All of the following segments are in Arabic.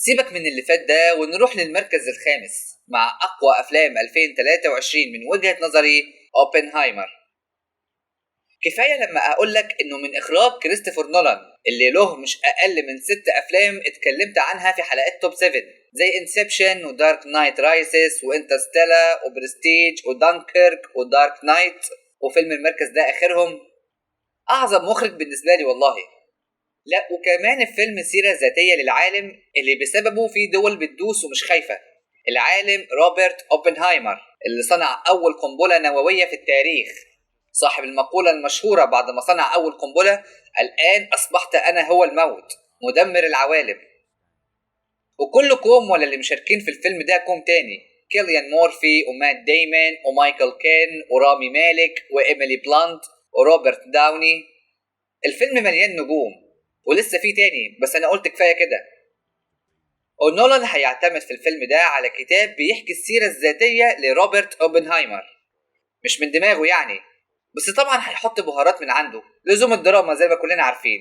سيبك من اللي فات ده ونروح للمركز الخامس مع أقوى أفلام 2023 من وجهة نظري، أوبنهايمر. كفاية لما أقولك إنه من إخراج كريستوفر نولان اللي له مش أقل من 6 أفلام اتكلمت عنها في حلقات توب 7 زي انسبشن ودارك نايت رايسس وانترستيلا وبرستيج ودانكيرك ودارك نايت وفيلم المركز ده آخرهم. أعظم مخرج بالنسبة لي والله. لا، وكمان الفيلم سيرة ذاتية للعالم اللي بسببه في دول بتدوس ومش خايفة، العالم روبرت أوبنهايمر اللي صنع أول قنبلة نووية في التاريخ، صاحب المقولة المشهورة بعد ما صنع أول قنبلة: الآن أصبحت أنا هو الموت مدمر العوالم. وكل كوم ولا اللي مشاركين في الفيلم ده كوم تاني: كيليان مورفي ومات دايمون ومايكل كين ورامي مالك وإيميلي بلانت وروبرت داوني. الفيلم مليان نجوم ولسه فيه تاني، بس أنا قلت كفاية كده. ونولان هيعتمد في الفيلم ده على كتاب بيحكي السيرة الذاتية لروبرت أوبنهايمر، مش من دماغه يعني، بس طبعا هيحط بهارات من عنده لزوم الدراما زي ما كلنا عارفين.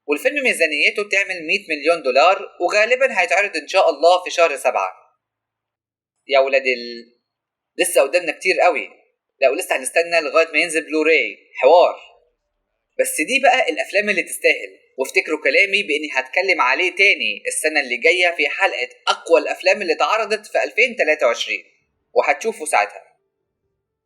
والفيلم ميزانيته تعمل 100 مليون دولار وغالبا هيتعرض إن شاء الله في شهر 7. يا ولاد لسه قدامنا كتير قوي، لا ولسه هنستنى لغاية ما ينزل بلوراي حوار. بس دي بقى الأفلام اللي تستاهل، وافتكروا كلامي بإني هتكلم عليه تاني السنة اللي جاية في حلقة أقوى الأفلام اللي اتعرضت في 2023 وهتشوفوا ساعتها.